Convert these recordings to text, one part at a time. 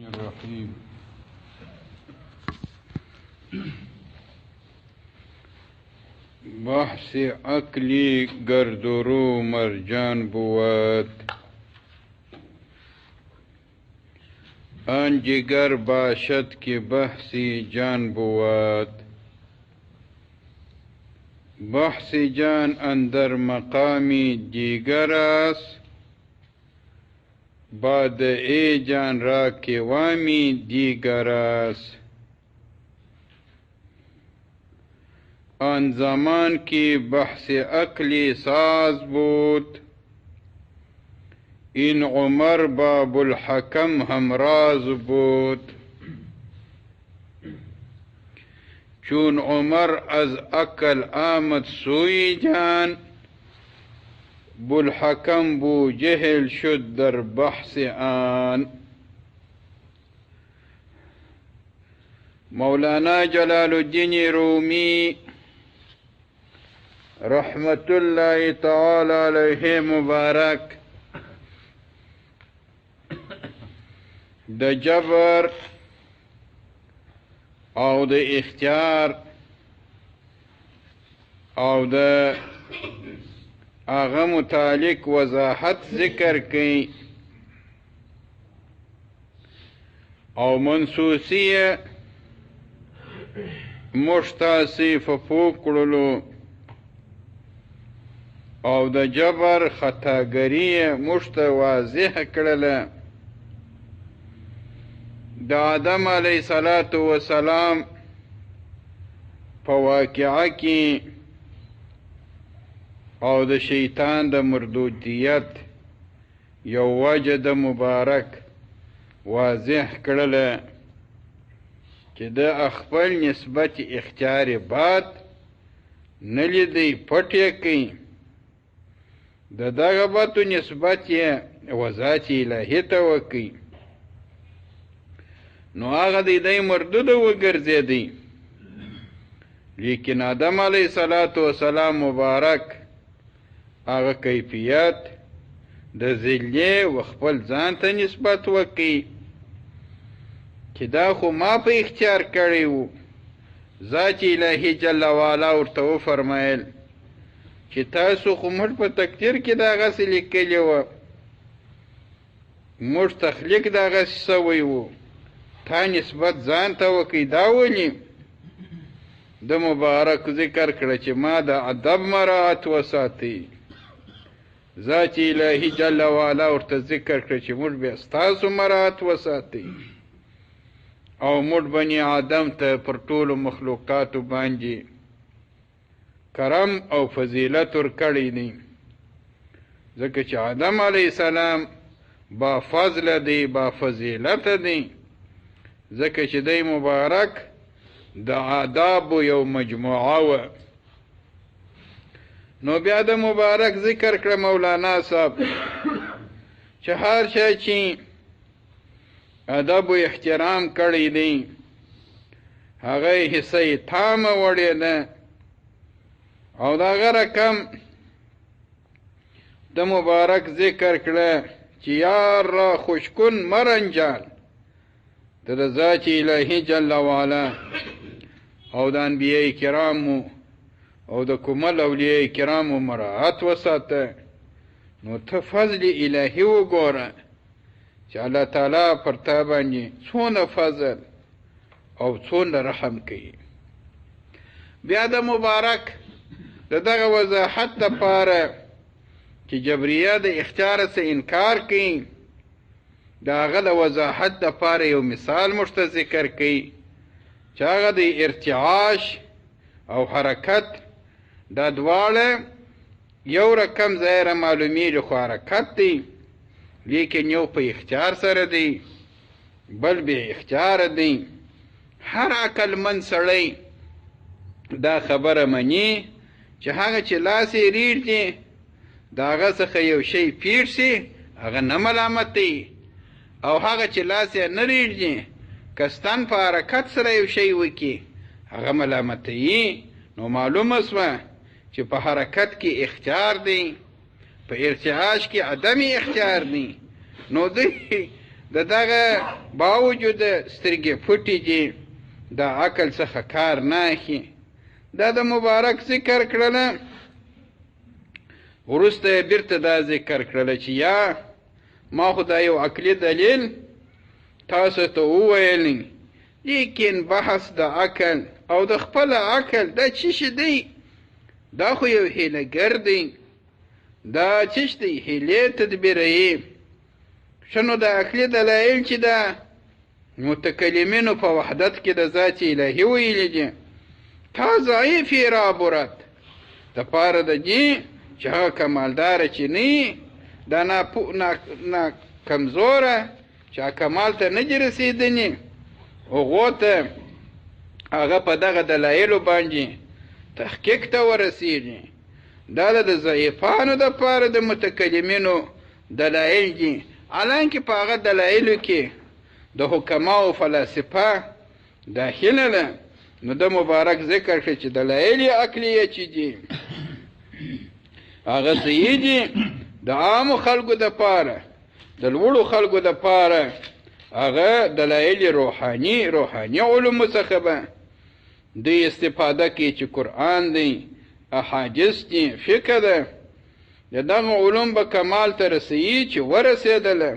الرحیم بحث عقلی گردرو مرجان بود آن جگر باشد که بحثی جان بود بحث جان اندر مقامی دیگر است بعد ای جان را که وامی دیگر است آن زمان که بحث عقلی ساز بود این عمر با ابوالحکم همراز بود چون عمر از عقل آمد سوی جان بوالحکم بو جهل شد در بحث آن مولانا جلال الدین رومی رحمت الله تعالی علیه مبارک د جبر او د اختیار او د هغه متعلق وضاحت ذکر کړي او منسوسیه مشتصف فوکړلو او د جبر خطاګری مشت واضح کړله د آدم علیه السلام په واقعه کې او د شیطان د مردودیت یو وجه د مبارک واضح کړله چې د خپل نسبت اختیار باد نه لیدی پټ یې کوي د دغه باتو نسبت یې وذات الهي ته وکړي نو هغه د دې مردود وګرځېدی لیکن آدم علیه السلام مبارک هغه کیفیت د ذلیه و خپل ځان ته نسبت وکړي چې دا خو ما په اختیار کړی وو ذات الهي جل وعلا ورته وفرمایل چې تاسو خو موږ په تقدیر کې دغسې لیکلي وه موږ تخلیق دغسې سوی وو تا نسبت ځان ته وکړي دا ولې د مبارک ذکر کړه چې ما د ادب مراعات وساتئ ذات الهي جل وعلا ورته ذکر کړه چې موږ بیا ستاسو مراعات وساتئ او موږ بني آدم ته پر ټولو مخلوقاتو باندې کرم او فضیلت ورکړی دی ځکه چې آدم علیه السلام با فضل دی با فضیلت دی ځکه چې دی مبارک د آدابو یو مجموعه وه نو بیا د مبارک ذکر کړه مولانا صاحب چې هر شی چې ادب و احترام کړی دی هغه حصه تامه وړې ده او دا هغه رقم د مبارک ذکر کړه چې یار را خوشکن مرنجان د ذات الهي جل وعلا او د انبیاء کرامو او د کومل اولیاء کرامو مراعات وساته نو ته فضل الهي وګوره چې الله تعالی پر تا باندې څونه فضل او څونه رحم کوي بیا د مبارک د دغه وضاحت دپاره چې جبریه د اختیار څخه انکار کوي د هغه د وضاحت دپاره یو مثال موږ ته ذکر کوي چې هغه د ارتعاش او حرکت دا دواړه یو رقم ظاهره معلومیږي خو حرکت دی لیکن یو په اختیار سره دی بل بې اختیار دی هر عقلمند سړی دا خبره مني چې هغه چې لاس یې ریږدي د هغه څخه یو شی پیښ شي هغه نه ملامت دی او هغه چې لاس یې نه ریږدي که ستن په حرکت سره یو شی وکړي هغه ملامت دی نو معلومه شوه چې په حرکت کې اختیار دی په ارتعاش کې عدم اختیار دی نو دی د دغه باوجود سترګې پټې دي د عقل څخه کار نه اخلي دا د مبارک ذکر کړله وروسته یې بیرته دا ذکر کړله چې یا ما خو دا یو عقلي دلیل تاسو ته وویلی لیکن بحث د عقل او د خپل عقل دا څه شی دی دا خو یو هیلهګر دی دا څه دی هیلې تدبیروي ښه نو د عقلي دلایل چې د متکلمینو په وحدت کې د ذات الهي ویلي دي تا ضعیف یې رابرد دپاره د دې چې هغه کمالداره چې نه دا کمزوره چې کمال ته نه دي رسېدنې هغو ته هغه په دغه دلایلو باندې تحقیق ته ورسېږي دا د ضعیفانو دپاره د متکلمینو دلایل دي حالانکه په هغه دلایلو کې د حکماو فلاسفه داخله ده نو د مبارک ذکر کړي چې دلایل عقلیه چې دي هغه صحیح دي د عامو خلکو دپاره د لوړو خلکو دپاره هغه دلایل روحاني علومو څخه به دوی استفاده کوي چې قرآن دی احادیث دي فقه ده د دغه علوم به کمال ته رسوي چې ورسېدله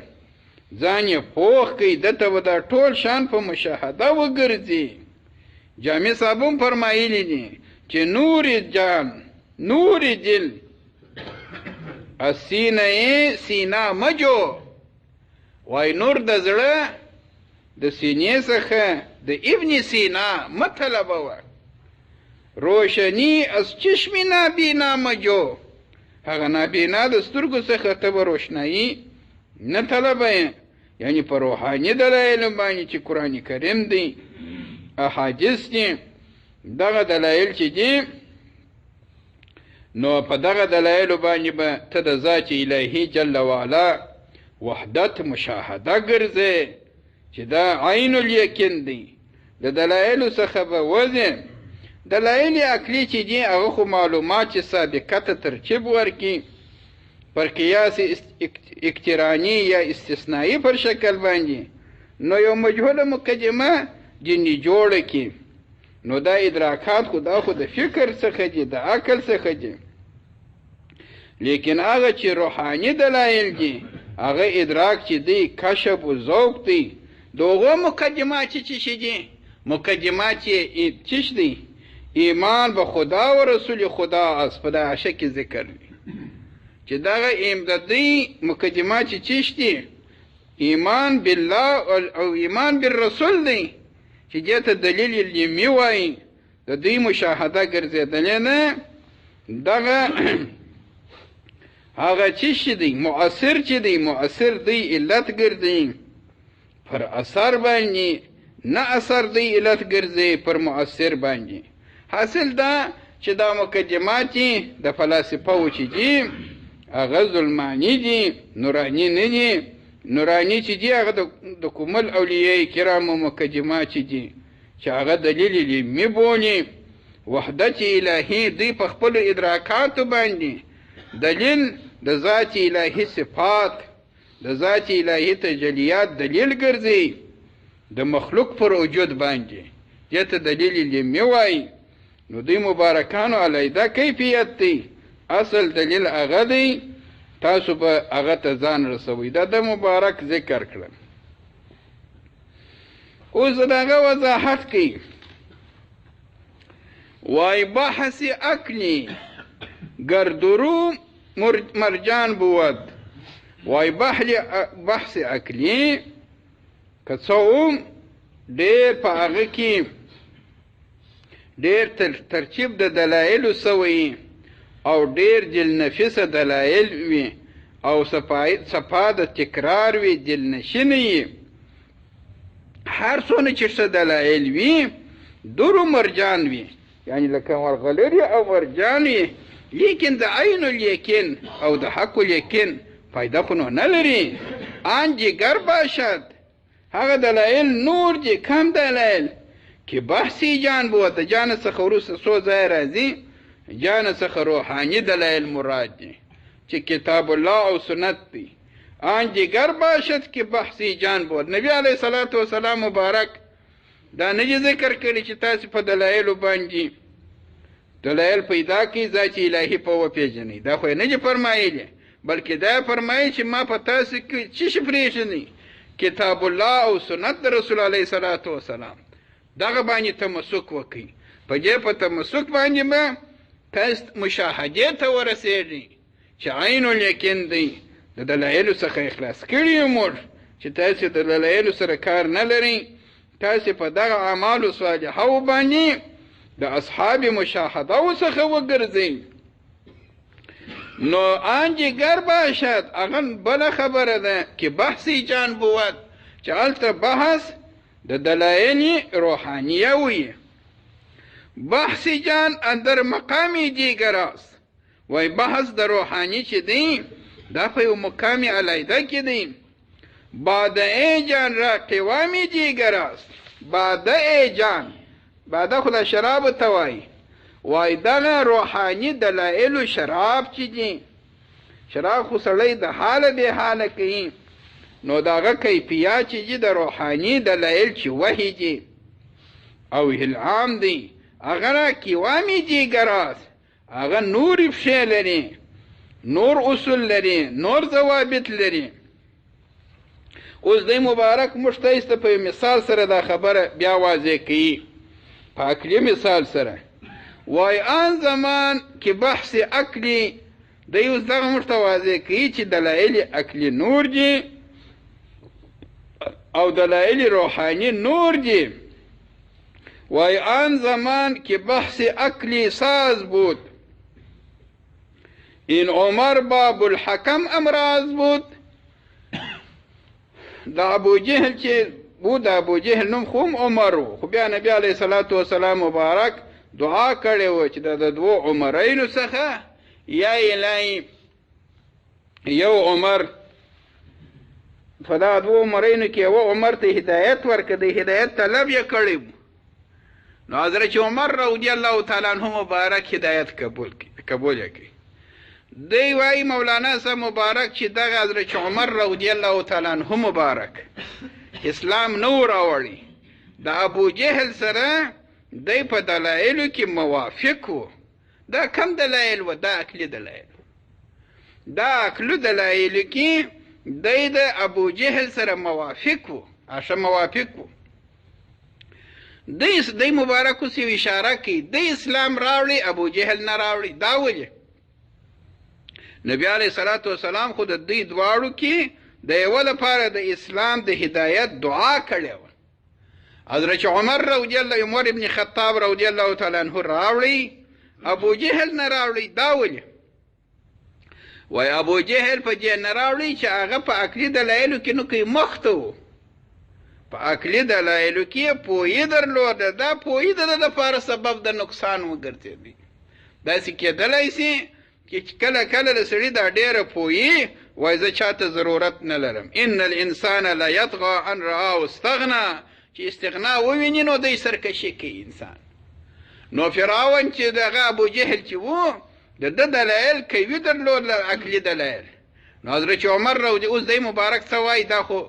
ځان یې پوخ کوي دته به دا ټول شان په مشاهده وګرځي جامع صاحب هم فرمایلی دي چې نور جان نور دل السینه سینا مجو وای نور د زړه د سینې څخه د ابن سینا مطلبه روشنی از چشم نابینا مجو هغه نابینا د سترګو څخه ته به روشنایي نه طلبه یعنی په روحاني دلایلو باندې چې قرآن کریم دی احادیث دي دغه دلایل چې دي نو په دغه دلایلو باندې به ته د ذات الهي جل وعلا وحدت مشاهده ګرځې چې دا عین الیقین دی د دلایلو څخه به وځې دلایل عقلي چې دي هغه خو معلومات چې سابقه ته ترتیب ورکړي پر قیاس اقترانی یا استثنایی پر شکل باندې نو یو مجهوله مقدمه جنی جوړه کی نو دا ادراکات خو د فکر څخه دي د عقل څخه دي لیکن هغه چې روحاني دلایل دي هغه ادراک چې دی کشف او ذوق دی دغه مقدمات چې دي مقدمات چې دي ایمان به خدا و رسول خدا از په دا شک ذکر چې دغه امدادي مقدمات چې دي ایمان بالله او ایمان بالرسول دی چې دته دلیل یې میوای د دې مشاهده ګرځیدل نه دغه هغه چې دی مؤثر چې دی مؤثر دی علت ګرځي پر اثر باندې نه اثر دی علت ګرځي پر مؤثر باندې حاصل دا چې دا مقدمات د فلسفه و چې دي هغه ظلمانی دي نورانی نه دي نورانی چې دي هغه د کومل اولیاء کرامو مقدمات چې دي چې هغه دلیل یې میبوني وحدت الهی دی په خپل ادراکات باندې دلیل د ذات الهی صفات د ذات الهی تجلیات دلیل ګرځي د مخلوق پر وجود باندې دته دلیل یې میوای نو دی مبارکانو علیده کیفیت دی اصل دلیل هغه دی تاسو به هغه ته ځان رسوئ دا د مبارک ذکر کړم اوس دغه وضاحت کوي وای بحث عقلی گردرو مرجان بود وای بحث عقلی که څوم ډېر په هغه کې ډېر ترتیب د دلایلو سوی او ډېر دل نفیسه دلایل وي او صفا د تکرار وي دل نشینی هر څونه چې څه دلایل وي درو مرجان وي یعنی لکه مرغلری او مرجان وي لیکن د عین الیقین او د حق الیقین فایده خو نه لري آن جگر باشد هغه دلایل نور دي کم دلایل که بحثی جان بود جان څخه وروسته څو ځای راځي جان څخه روحاني دلایل مراد دي چې کتاب الله او سنت دي آن دیگر باشد که بحثی جان بود. نبی علیه صلوات و سلام مبارک دا نه ذکر کړي چې تاسو په دلایلو باندې دلایل پیدا کړئ ذات الهي په وپېژنئ. دا خو یې نه دي فرمایلي، بلکې دا فرمایي چې ما په تاسو کې څه شي پرېښودی؟ کتاب الله او سنت د رسول علیه صلوات و سلام. دغه باندې تمسک وکړئ. په دې په تمسک باندې به تاسو مشاهدې ته ورسېږئ چې عین الیقین دی. د دلایلو څخه اخلاص کړي یو موږ چې تاسو د دلایلو سره کار نه لرئ. تاسو په دغه اعمالو صالحو باندې د اصحاب مشاهده څخه وګرځئ. نو آن دیگر باشد هغه بله خبره ده که بحثی جان بود چې هلته بحث د دلایل روحانیه وي. بحث جان اندر مقامی دیگر است. وای بحث د روحانی چې دی دا په یو مقام علیحده کې دی. باده جان را قوامی دیگر است. باده جان باده خو د شراب ته وایي. وای دغه روحاني دلایل و شراب چې دي، شراب خو سړی د حاله بې حاله کوي، نو دغه کیفیات چې دي د روحاني دلایل چې وحی دي او الهام دی هغه را قوامی دیگر است. هغه نور فشې لري، نور اصول لري، نور ضوابط لري. اوس دی مبارک موږ ته په مثال سره دا خبره بیا واضح کوي، په عقلي مثال سره. وای آن زمان که بحث عقلی دی اوس دغه موږ ته واضح کوي چې دلایل عقلي نور دي او دلایل روحاني نور دي. وای آن زمان که بحث عقلی ساز بود این عمر باب الحکم امراض بود. دا ابو جهل چې بود، ابو جهل نوم خو عمر و، خو بیا نبی علیه صلوات و سلام مبارک دعا کړې و چې د دوو عمرینو څخه یا الهی یو عمر په دا دوو عمرینو کې یو عمر ته هدایت ورکړه، د هدایت طلب یې کړی. نو حضرت عمر رضی الله تعالی عنه مبارک هدایت قبول یې کړي. دی وایي مولانا صاحب مبارک چې دغه حضرت عمر رضی الله تعالی عنه مبارک اسلام نو راوړي، د ابو جهل سره دی په دلایلو کې موافق و. دا کم دلایل و؟ دا عقلي دلایل. دا عقلي دلایلو کې دی د ابو جهل سره موافق و، اشه موافق و. دی مبارک اوس یو اشاره کوي، دی اسلام راوړي ابو جهل نه راوړي. دا ولې؟ نبی علیه صلوات و سلام خو د دوی دواړو کې د یوه لپاره د اسلام د هدایت دعا کړې وه. حضرت عمر رضی الله عمر ابن خطاب رضی الله تعالی عنه راوړي، ابو جهل نه راوړي. دا ولې؟ وای ابو جهل په دې نه راوړي چې هغه په عقلي دلایلو کې نو کوي مخ ته و، په عقلي دلایلو کې پوهې درلوده. دا پوهې د ده لپاره سبب د نقصان وګرځېدی. داسې کېدلی سي چې کله کله د سړي دا ډېره پوهې وای زه چاته ضرورت نه لرم. ان الانسان لا یطغى ان رآه استغنا، چې استغنا وویني نو دی سرکشي کوي انسان. نو فرعون چې دغه ابو جهل چې و د ده دلایل قوي درلود، عقلي دلایل. نو حضرت عمر اوس دی مبارک څه وایي؟ دا خو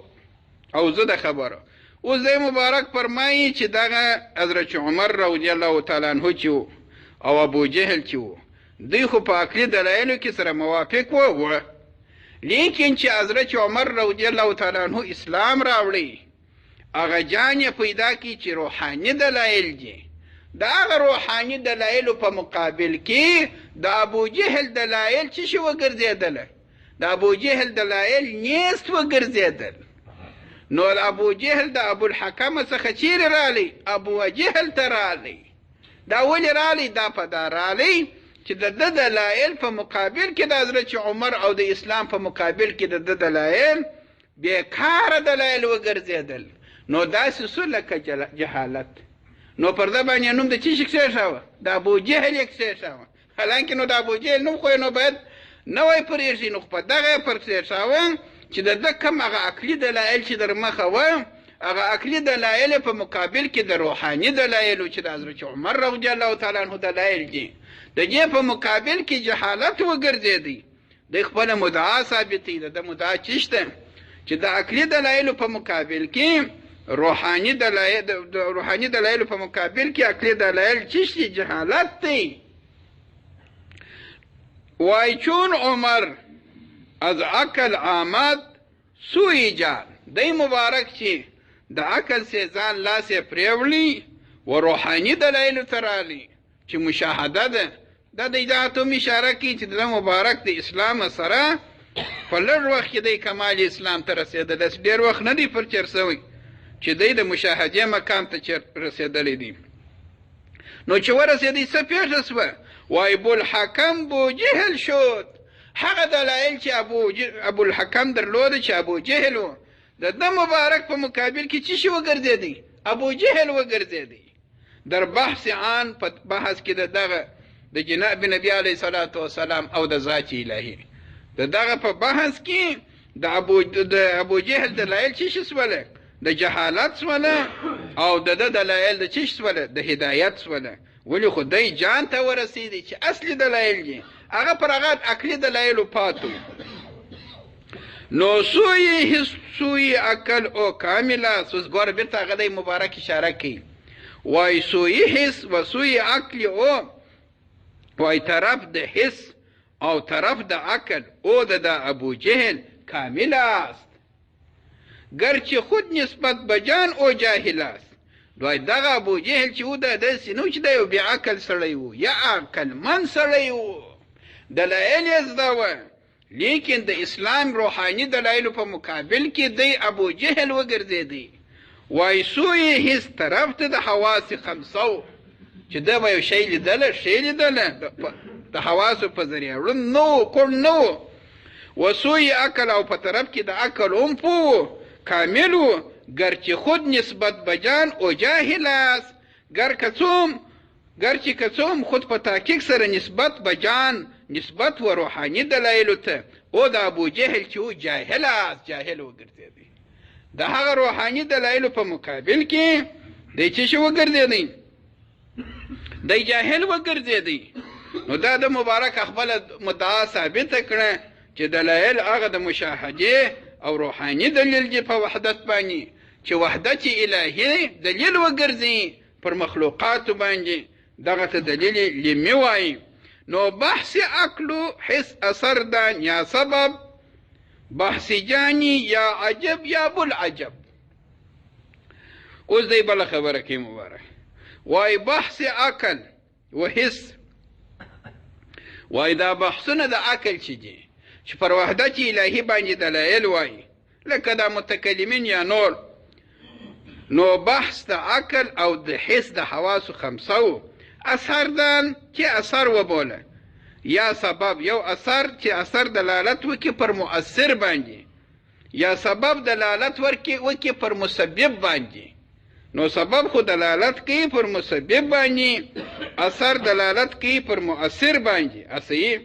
او زه د خبره اوس دی مبارک فرمایي چې دغه حضرت عمر رضی الله تعالی عنه چې و او ابو جهل چې و دوی خو په عقلي دلایلو کې سره موافق و، لیکن چې حضرت عمر رضی الله تعالی عنه اسلام راوړي هغه جان یې پیدا کړي چې روحاني دلایل دي. د هغه روحاني دلایلو په مقابل کې د ابو جهل دلایل څه شي وګرځېدله؟ د ابو جهل دلایل نیست وګرځېدل. نو ابو جهل د ابو الحکم څخه چیرې رالی؟ ابو جهل ته رالی. دا ولې رالی؟ دا په دا رالی چې د ده دلایل په مقابل کې د حضرت عمر او د اسلام په مقابل کې د ده دلایل بیکاره دلایل وګرځېدل. نو داسې سو لکه جهالت. نو پر ده باندې نوم د چی شي کښېښاوه؟ د ابو جهل یې کښېښاوه. حالانکې نو د ابو جهل نوم خو یې نو باید نه وای پرېږدي، نو په دغه یې پر کښېښاوه چې د ده کم هغه عقلي دلایل چې در مخه وه، هغه عقلي دلایل په مقابل کې د روحاني دلایلو چې د حضرت عمر رضی الله تعالی عنه دلایل دي، د دې په مقابل کې جهالت وګرځېدی. د خپل مدعا ثابتې ده. د مدعا چی شته چې د عقلي دلایلو په مقابل کې روحاني دلایلو په مقابل کې عقلي دلایل چی شي؟ جهالت دی. وای چون عمر از عقل آمد سوی جان، دی مبارک چې د عقل سے ځان لاسې پریولی و روحاني دلایلو ته رالی چې مشاهده ده. دا د اجازاتو اشاره کوي چې د مبارک د اسلام سره په لږ وخت کې د کمال اسلام ته رسېدلی، ډېر وخت نه دی پرچر سوی چې دی د مشاهدې مقام ته رسېدلی دی. نو چې ورسېدی څه پېښه سوه؟ وای ابوالحکم بوجهل شد. هغه دلایل چې ابوالحکم درلوده چې ابوجهل و، د ده مبارک په مقابل کې څه شي وګرځېدی؟ ابوجهل وګرځېدی. در بحث عن په بحث کې دغه د جناب نبی علیه صلات وسلام او د ذات الهي د دغه په بحث کې د ابوجهل دلایل څه شي سوله؟ د جهالت سوله، او د دلایل د څه سوله؟ د هدایت سوله. ولې خو دی جان ته ورسېدی چې اصلي دلایل دي هغه پر هغه عقلي دلایلو پاتو. نو سوی عقل او کامله سوز ګوره بیرته هغه دی مبارک اشاره کوي. وای سوی حس و سوی عقل او وای طرف د حس او طرف د عقل او د ابوجهل کامل است، گرچه خود نسبت به جان او جاهل است. دوی دغه ابوجهل چې و د داسې نو چې دی یو بې عقل سړی و یا عقلمند سړی و، دلایل یې زده وه، لیکن د اسلام روحاني دلایلو په مقابل کې دی ابوجهل وګرځېدی. وای سوی هیڅ طرف ته د حواس خمسو چې ده به یو شی لیدله د حواسو په ذریعه ړوند نه و، کوڼ نه و. و سوی عقل او په طرف کې د عقل هم پوه کامل و، گرچه خود نسبت به جان او جاهل است. گرچه کڅوم خود په تحقیق سره نسبت به جان نسبت و روحاني دلایلو ته او د ابوجهل چې و جاهل است، جاهل وګرځېدی. د هغه روحاني دلایلو په مقابل کې دی څه شي وګرځېدی؟ دی جاهل وګرځېدی. نو دا د مبارک خپله مدعا ثابته کړه چې دلایل هغه د مشاهدې او روحاني دلیل دی په وحدت باندې، چې وحدت الهي دلیل وګرځي پر مخلوقاتو باندې، دغه ته دلیل لمی وایي. نو بحث عقلو حس اثر دان یا سبب، بحث جانی یا عجب یا بلعجب. اوس دی بله خبره کوي مبارک. وای بحث عقل و حس، وای دا بحثونه د عقل چې دي چې پر وحدت الهي باندې دلایل وایي لکه دا متکلمین یا نور. نو بحث د عقل او د حس د حواسو خمسو اثر دان چې اثر وبوله، یا سبب یو اثر چې اثر دلالت وکي پر مؤثر باندې، یا سبب دلالت وکي پر مسبب باندې. نو سبب خو دلالت کوي پر مسبب باندې، اثر دلالت کوي پر مؤثر باندې. اصحیح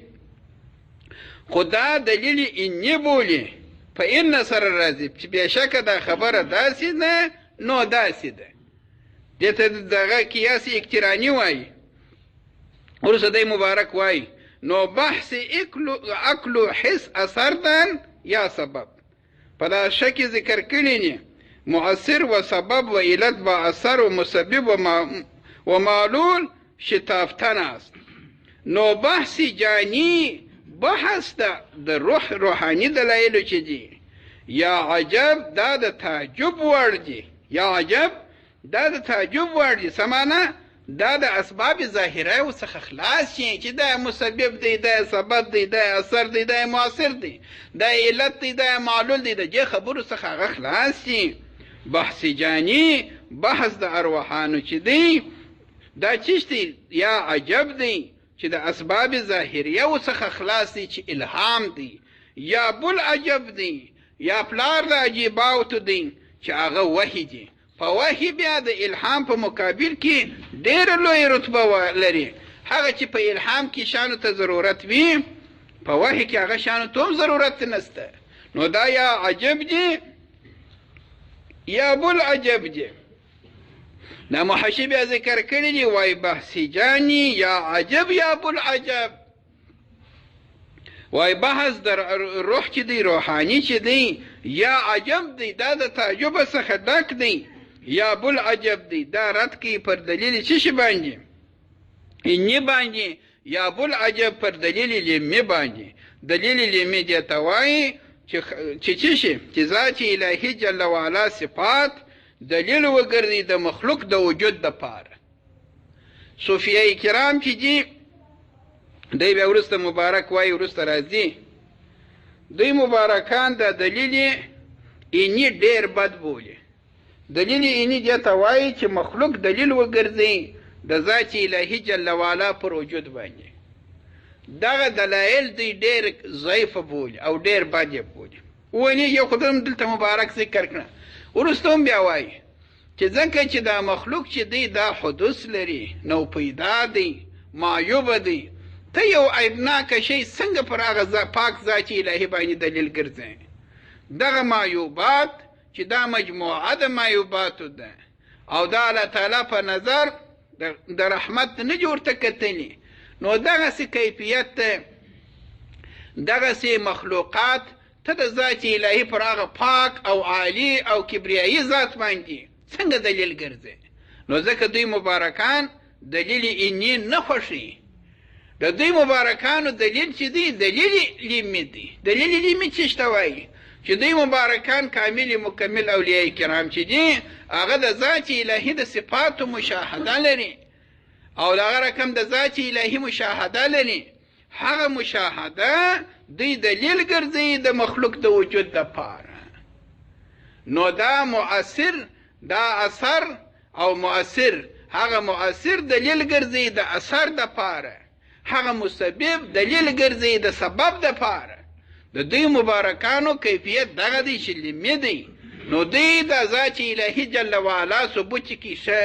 خدا دلیل انی بولی په ان سره راځي چې بېشکه دا خبره داسې ده نو داسې ده. دې ته دغه قیاس اقتراني وایي. وروسته دی مبارک وایي نو بحث عقل و حس اثر دن یا سبب. په دا شکل ذکر کړي نه مؤثر و سبب و علت و اثر و مسبب و معلول شتافتن است. نو بحث جانی بحث د روحانی دلایلو چې دي یا عجب دا د تعجب وړ دي، یا عجب دا د تعجب وړ دي. سمانه دا د اسباب ظاهره څخه خلاص شي چې دا مسبب دی، دا سبب دی، دا اثر دی، دا مؤثر دی، دا علت دی، دا معلول دی، د دې خبرو څخه هغه خلاص شي. بحث جانی بحث د ارواحانو چې دی دا چیشتی یا عجب دی چې د اسباب ظاهریه څخه خلاص دی چې الهام دی، یا بل عجب دی یا پلار د عجیباتو دی چې هغه وحی دی. په وحی بیا د الهام په مقابل کې ډېره لوی رتبه لري. هغه چې په الهام کې شانو ته ضرورت وي په وحی کې هغه شانو ته هم ضرورت نسته. نو دا یا عجب دی یا بل عجب دی. دا محشی بیا ذکر کړی دی وای بحث جانی یا عجب یا بل عجب. وای بحث د روح چې دی روحاني چې دی یا عجب دی دا د تعجب څخه ډک دی یا بل عجب دی دا رد کوي پر دلیل څه شي باندې انی باندې یا بل عجب پر دلیل لمی باندې دلیل لمی دی ته وایي چې څه شي چې ذات الهي جل وعلا صفات دلیل وګرځي د مخلوق د وجود دپاره صوفیه کرام چې دي دوی بیا وروسته مبارک وایي وروسته راځي دوی مبارکان د دلیل اینی ډېر بد بولي دلیل اینی دې ته وایي چې مخلوق دلیل وګرځي د ذات الهي جل وعلا پر وجود باندې دغه دلایل دوی ډېر ضعیفه بولي او ډېر بد یې بولي ونې یو خو دلته مبارک ذکر کړه وروسته هم بیا وایي چې ځکه چې دا مخلوق چې دی دا حدوث لري نو پیدا دی معیوبه دی ته یو عیبناکه شی څنګه پر هغه پاک ذات الهي باندې دلیل ګرځي دغه معیوبات چې دا مجموعه د معیوباتو ده او دا الله تعالی په نظر د رحمت نه جوړ ته کتلی نو دغسې کیفیت دغسې مخلوقات ته د ذات الهي پر هغه پاک او عالی او کبریایي ذات باندې څنګه دلیل ګرځي نو ځکه دوی مبارکان دلیل اینی نه خوښي د دوی مبارکانو دلیل چې دی دلیل لیمی دی دلیل لیمی څه شته وایي چې دوی مبارکان کامل مکمل اولیاء کرام چې دي هغه د ذات الهي د صفاتو مشاهده لري او دغه رقم د ذات الهي مشاهده لري هغه مشاهده دوی دلیل ګرځي د مخلوق د وجود دپاره نو دا مؤثر دا اثر او مؤثر هغه مؤثر دلیل ګرځي د اثر دپاره هغه مسبب دلیل ګرځي د سبب دپاره د دوی مبارکانو کیفیت دغه دی چې لیمې دی نو دوی د ذات الهي جل وعلا ثبوت کوي ښه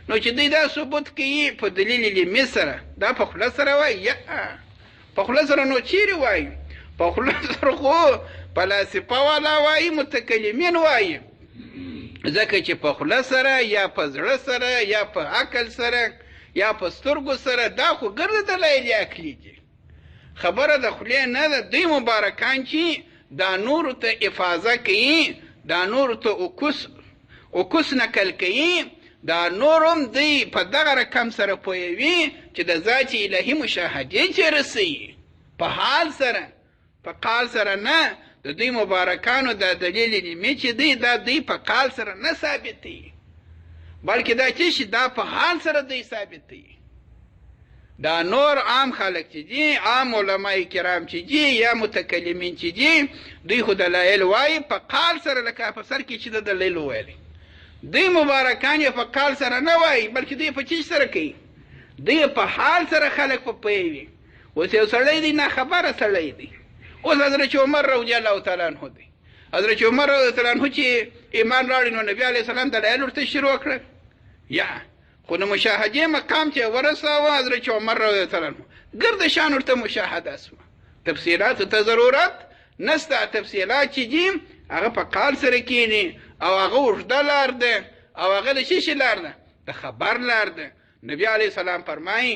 نو چې دوی دا ثبوت کوي په دلیل لیمې سره دا په خوله سره وایي یا په خوله سره نو چیرې وایي په خوله سره خو فلاسفه والا وایي متکلمین وایي ځکه چې په خوله سره یا په زړه سره یا په عقل سره یا په سترګو سره دا خو ګرده دلایل عقلي دي خبره د خولې نه ده دوی مبارکان چې دا نورو ته افاظه کوي دا نورو ته اوکوس نقل کوي دا نور هم دوی په دغه رقم سره پوهوي چې د ذات الهي مشاهدې چې رسوي په حال سره په قال سره نه د دوی مبارکانو دا دلیل لیمې چې دی دا دوی په قال سره نه ثابتوي بلکې دا چې شي دا په حال سره دوی ثابتوي دا نور عام خلق چې دي عام علماء کرام چې دي یا متکلمین چې دي دوی خو دلایل وایي په قال سره لکه په سر کې چې د دلیل وویلي دوی مبارکان یې په قال سره نه وایي بلکې دوی په چی سره کوي دوی په حال سره خلق په پوهوي اوس یو سړی دی ناخبره سړی دی اوس حضرت عمر رضی الله تعالی عنه دی حضرت عمر رضی الله تعالی عنه چې ایمان راوړی نو نبي علیه السلام دلایل ورته شروع کړل یا خو د مشاهدې مقام چې ورساوه حضرت عمر رضی الله تعالی عنه ګرد شان ورته مشاهده سوه تفصیلاتو ته ضرورت نسته تفصیلات چې دي هغه په قال سره کینی او هغه اوږده لار ده او هغه د څه شي لار ده د خبر لار ده نبي علیه السلام فرمایي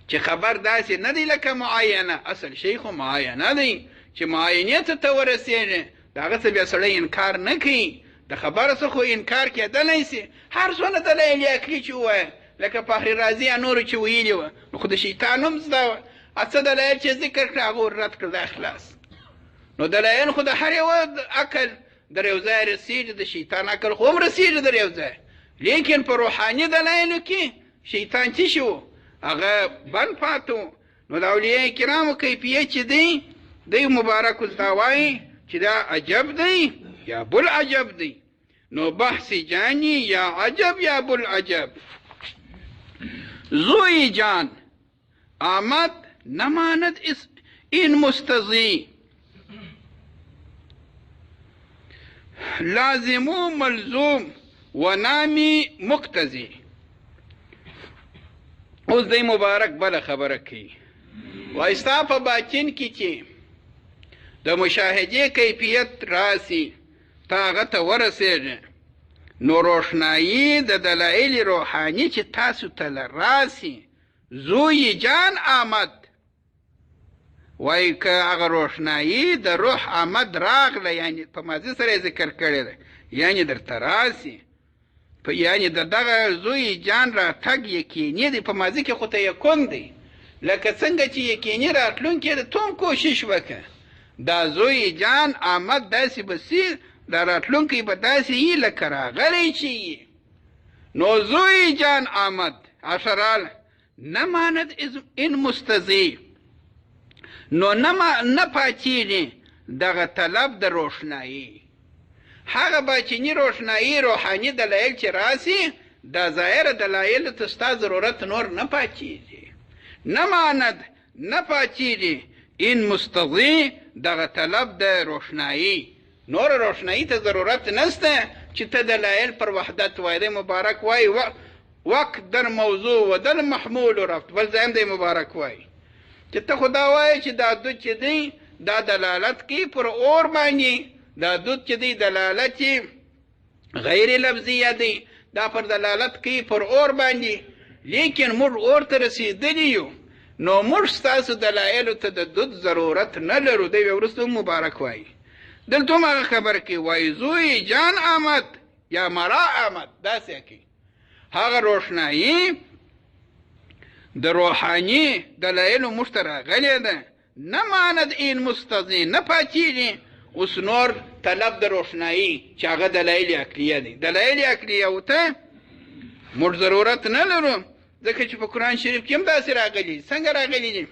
چې خبر داسې نه دی لکه معاینه اصل شی خو معاینه دی چې معاینې ته ورسېږي د هغه څه بیا سړی انکار نه کوي د خبره څه خو انکار کېدلی سي هر څونه دلایل عقلي چې ووایه لکه فخر رازي یا نورو چې ویلي وه نو خو د شیطان هم زده وه څه دلایل چې ذکر کړه هغه ور رد کړه دا خلاص نو دلایل خو د هر یو عقل در یو ځای رسېږي د شیطان عقل خو هم رسېږي در یو ځای لیکن په روحاني دلایلو کې شیطان څه شي و هغه بند پاتو نو د اولیاء کرامو کیفیت چې دی دوی مبارک دا وایي چې دا عجب دی یا بل عجب دی نو بحث جانی یا عجب یا بل عجب زوی جان آمد نماند این مستضی لازم و ملزوم و نامی مقتضی اوس دی مبارک بل خبره کوي وایستا په باطن کې چې د مشاهدې کیفیت راسي تا هغه ته ورسېږي نو روښنایي د دلایل روحاني چې تاسو ته راسي زوی جان آمد وایي که هغه روښنایي د روح آمد راغله، یعنې په ماضي سره یې ذکر کړی دی، یعنې درته راسي، یعنې د دغه زوی جان راتګ یقیني دی. په ماضي کې خو ته یکون دی، لکه څنګه چې یقیني راتلونکی دی. ته هم کوشش وکړه دا زوی جان آمد داسې به سي، دا راتلونکی به داسې یي لکه راغلی چې یي. نو زوی جان آمد اشراله نماند این مستضی، نو نه پاتېږي دغه طلب د روښنایي. هغه باطني روښنایي روحاني دلایل چې راسي، دا ظاهره دلایلو ته ستا ضرورت نور نه پاتېږي. نه ماند نه پاتېږي این مستضی دغه طلب د روښنایي، نور روښنایي ته ضرورت نسته چې ته دلایل پر وحدت وایې. دی مبارک وایي وقت در موضوع و در محمول رفت، بل ځای هم دی مبارک وایي چې ته خو دا وایې چې دا دود چې دی دا دلالت کوي پر اور باندې، دا دود چې دی دلالت غیر لفظیه دی، دا پر دلالت کوي پر اور باندې، لیکن موږ اور ته رسېدلي یو، نو موږ ستاسو دلایلو ته د دود ضرورت نه لرو. دی بیا وروسته مبارک وایي. دلته هم هغه خبر کوي وایي زوی جان آمد یا مرا آمد، داسې کوي هغه روښنایي د روحاني دلایلو موږ ته راغلې ده. نه ماند این مستضی، نه پاتېږي اوس نور طلب د روښنایي چې هغه دلایل عقلیه دي. دلایل عقلیه ورته موږ ضرورت نه لرو، ځکه چې په قرآن شریف کې هم داسې راغلي. څنګه راغلي دي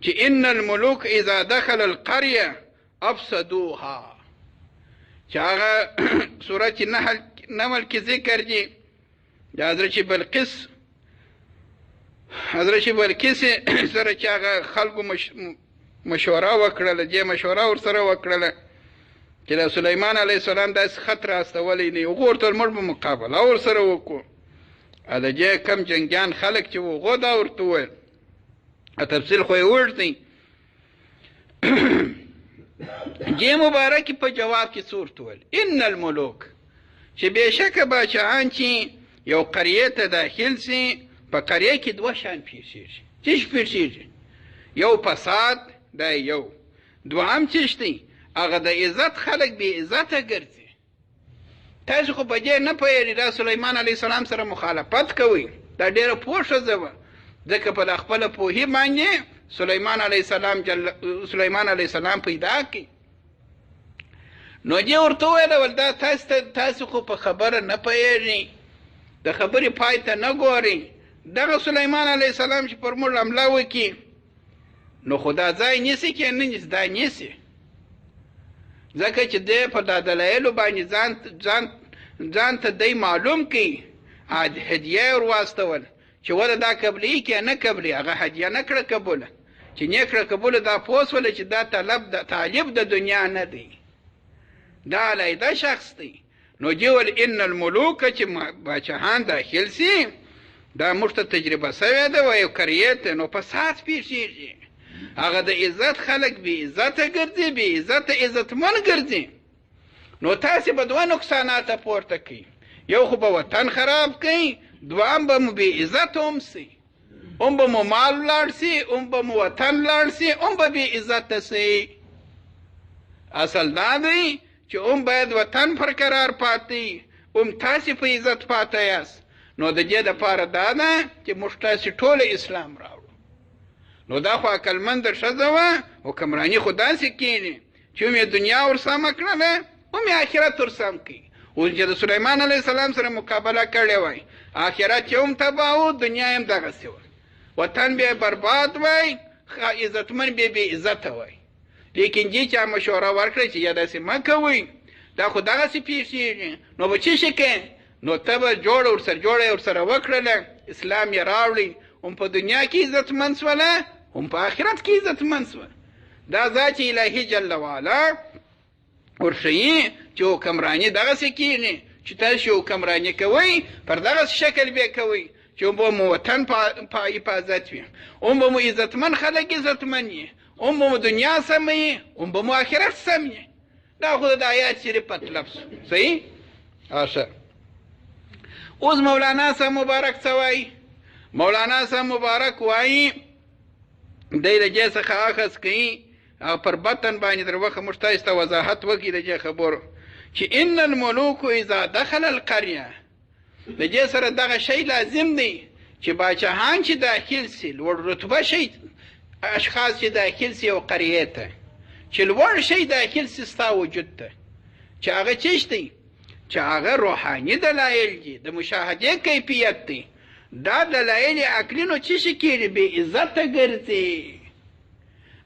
چې ان الملوک اذا دخل القريه افسدوها، چې هغه سورت نمل کې ذکر دي د حضرت بلقیس سره چې هغه خلکو مشوره وکړله، دې مشوره ورسره وکړله چې د سلیمان علیه السلام داسې خط راستولی دی، هغو ورته موږ به مقابله ورسره وکړو. د دې کم جنګیان خلک چې هغو دا ورته وویل، تفصیل خو یې اوږد دی. دې مبارکې په جواب کې څه ورته وویل؟ ان الملوک، چې بېشکه باچهان چې یو قریې ته داخل سي، په قریې کې دوه شیان پیښېږي. څه شی پیښېږي؟ یو فساد دی، یو دوهم څه دی؟ هغه د عزت خلک بې عزته ګرځي. تاسو خو په دې نه پوهېږئ، دا سلیمان علیه السلام سره مخالفت کوئ، دا ډېره پوه ښځه وه، ځکه په خپله پوهې باندې سلیمان علیه السلام پیدا کړي. نو دې ورته وویله ول دا تاسو خو په خبره نه پوهېږئ، د خبرې پای ته نه ګورئ. دغه سلیمان علیه السلام چې پر موږ حمله وکړي، نو خو دا ځای نیسي که نه نیسي؟ دا نیسي، ځکه چې دی په دا دلایلو باندې ځان ته دی معلوم کړي. هدیه یې ور واستول چې وله دا قبلوي که نه قبلوي. هغه هدیه نه کړه قبوله، چې نه کړه قبوله دا پوه شوله چې دا طالب د دنیا نه دی، دا علیحده شخص دی. نو دې ول ان الملوک چې باچهان داخل سي، دا موږ ته تجربه سوې ده و یو قریې ته، نو فساد پیښېږي. هغه د عزت خلک بې عزته ګرځي، بې عزته عزتمن ګرځي. نو تاسې به دوه نقصاناته پورته کوي، یو خو به وطن خراب کوي، دوهم به مو بې عزته هم سي، هم به مو مال ولاړ سي، هم به مو وطن ولاړ سي، هم به بې عزته سي. اصل دا دی چې هم باید وطن پر قرار پاتې، هم تاسې په عزت پاته یاست. نو د دې دپاره دا ده چې موږ تاسې ټوله اسلام راوړو. نو دا خو عقلمنده ښځه وه، حکمراني خو داسې کېږي چې هم یې دنیا ورسمه کړله، هم یې آخرت ورسم کړي. اوس چې د سلیمان علیه السلام سره مقابله کړې وای، آخرت یې هم تباه و، دنیا یې هم دغسې وه، وطن به یې برباد وای، عزتمن به یې بې عزته وای. لیکن دې چا مشوره ورکړه چې یا داسې مه کوئ، دا خو دغسې پیښېږي. نو به څه شي کوې؟ نو ته به جوړه یې ورسره وکړله، اسلام یې راوړی، هم په دنیا کې عزتمند شوله، هم په آخرت کې عزتمند شوه. دا ذات الهي جل وعلا ورښیي چې حکمراني دغسې کېږي، چې تاسو حکمراني کوئ پر دغسې شکل به کوئ چې هم به مو وطن په حفاظت وي، هم به مو عزتمن خلک عزتمن وي، هم به مو دنیا سمه وي، هم به مو آخرت سم وي. دا خو د آیات شریف مطلب شو. صحیح؟ ښه. اوس مولانا صاحب مبارک څه وایي؟ مولانا صاحب مبارک وایي دی د دې څخه اخذ کوي او پر بطن باندې در وخه موږ تاسو ته وضاحت وکړي د دې خبرو چې ان الملوک اذا دخل القريه د دې سره دغه شی لازم دی چې باچهان چې داخل سي لوړ رتبه شي اشخاص چې داخل سي او قریه ته چې لوړ شي داخل سي ستا وجود ته چې هغه چیش دی چې هغه روحاني دلایل دي د مشاهده کیفیت دی دا دلایل عقلي نو چې شي کېږي بې عزته ګرځي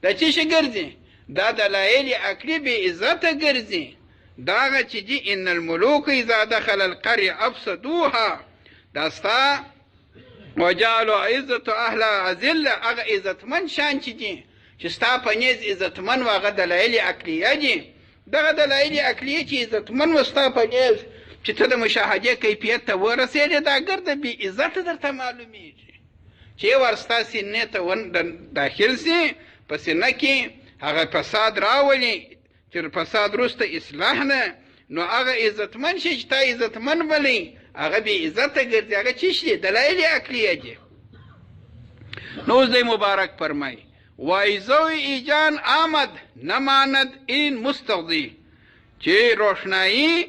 دا چې شي ګرځي دا دلایل عقلي بې عزته ګرځي دا هغه چې دي ان الملوک اذا دخل القريه افسدوها دا ستا وجعلوا عزت اهلها اذله هغه عزتمن شان چې دي چې ستا په نیز عزتمن و هغه دلایل عقلیه دي دغه دلایل عقلیه چې عزتمن و ستا په نیز چې ته د مشاهدې کیفیت ته ورسېدې دا ګرده بې عزته درته معلومیږي چې ور ستا سینې ته داخل سي په سینه کې هغه فساد راولي چې فساد وروسته اصلاح نه نو هغه عزتمن شي چې تا عزتمن بلې هغه بې عزته ګرځي هغه څه شي دلایل عقلیه دي نو اوس دی مبارک فرمایي وایزوی ایجان آمد نماند این مستقضی چې روشنایی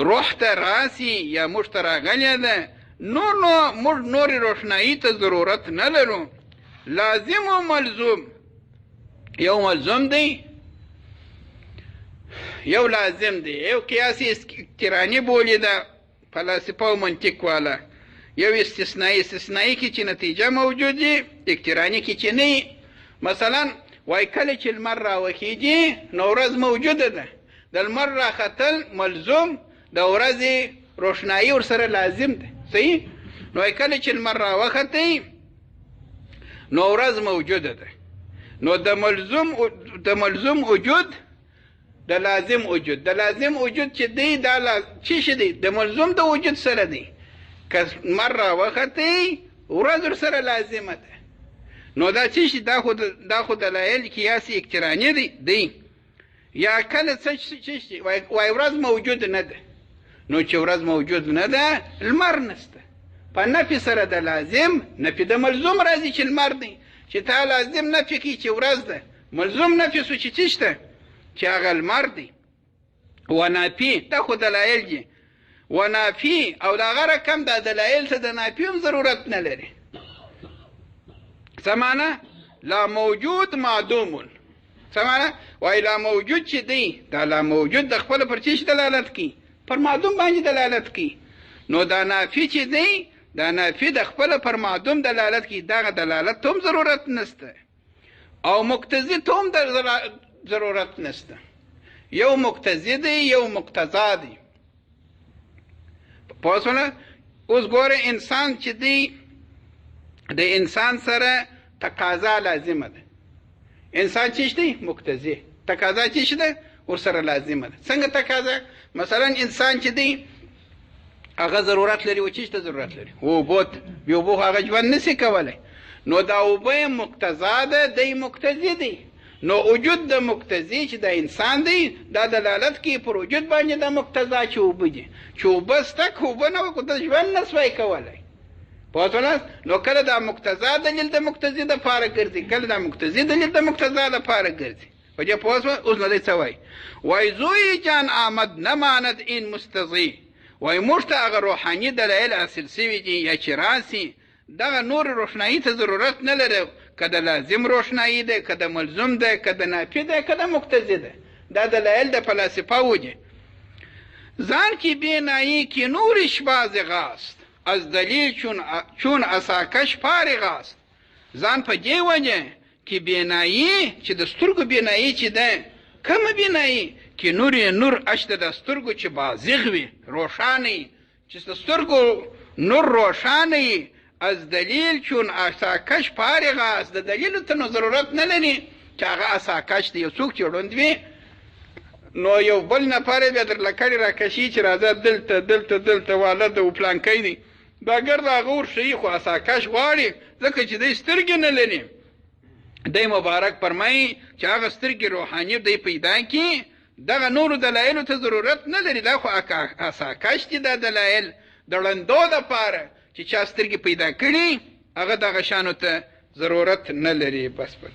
روح ته راسي یا موږ ته راغلې ده نو موږ نورې روشنایی ته ضرورت نه لرو لازم و ملزوم یو ملزوم دی یو لازم دی یو قیاسی اقترانی بولی ده فلاسفه و منطق والا یو استثنایی کې چې نتیجه موجود دی اقترانی کې چې نه مثلا وای کله چې لمر راوخیږي نو ورځ موجوده ده د لمر راختل ملزوم د ورځې روشنایی ورسره لازم ده صحیح نو وای کله چې لمر راوختی نو ورځ موجوده ده نو د ملزوم وجود د لازم وجود چې دی دا څه شي دی د ملزوم د وجود سره دی که لمر راوختی ورځ ورسره لازمه ده نو دا څه شي دا خو دلایل قیاسي اقتراني دی یا کله څه شي وای ورځ موجود نه ده نو چې ورځ موجود نه ده لمر نشته په نفي سره د لازم نفي د ملزوم راځي چې لمر دی چې تا لازم نفي کوي چې ورځ ده ملزوم نفي سو چې څه شته چې هغه لمر دی ونافي دا خو دلایل دي ونافي او دا غره کم د دلایل ته د نافي هم ضرورت نه لري څه معنی لا موجود معدوم څه معنی وای لا موجود چې دی دا لا موجود د خپل پر چیش دلالت کوي پر معدوم باندې دلالت کوي نو دا نافي چې دی دا نافي د خپل پر معدوم دلالت کوي دا دلالت هم ضرورت نشته او مقتضی ته هم ضرورت نشته یو مقتضی دی یو مقتضا دی پوهه اوس ګوره انسان چې دی د انسان سره تقاضا لازمه ده انسان چیش دی مقتضی تقاضا چیش ده ورسره لازمه ده څنګه تقاضا مثلا انسان چې دی هغه ضرورت لري و چیش ته ضرورت لري او بوت یو بو هغه ژوند نسی کولای نو دا اوبه مقتضا ده دی مقتضی دی نو وجود د مقتضی چې د انسان دی دا دلالت کوي پر وجود باندې د مقتضا چې اوبه دي چې اوبه سته که اوبه نه وي د ژوند نه سوی کولی پوه شولاست نو کله دا مقتضا دلیل د مقتضي دپاره ګرځي کله دا مقتضي دلیل د مقتضا دپاره ګرځي په دې پوه شوه اوس نو دی څه وایي وایي زوی جان آمد نماند این مستضی وایي موږ ته هغه روحاني دلایل حاصل سوي دي یا چې راسي دغه نور روښنایي ته ضرورت نه لري که د لازم روښنایي ده که د ملزوم ده که د نافي ده که د مقتضي ده دا دلایل د فلاسفه وجه ځان کی بینایی کی نورش بازغ است از دلیل چون عصاکش فارغ است ځان په دې وجه کی بینایی چې د سترګو بینایی چې ده کومه بینایی کی نور اشته د سترګو چې بازغ وي روښانه چې د سترګو نور روښانه از دلیل چون عصاکش فارغ است د دلیل ته نو ضرورت نه لري چې هغه عصاکش دی یو څوک چې ړوند وي نو یو بل نفر بیا درله کړي راکشي چې راځه دلته واله د پلانکی دی دا ګرده هغه ورښیي خو عصاکش غواړي ځکه چې دی سترګې نه لري دی مبارک فرمایي چې هغه سترګې روحاني دی پیدا کړي دغه نورو دلایلو ته ضرورت نه لري دا خو عصاکش دي دا دلایل د ړندو دپاره چې چا سترګې پیدا کړي هغه دغه شانو ته ضرورت نه لري. بس په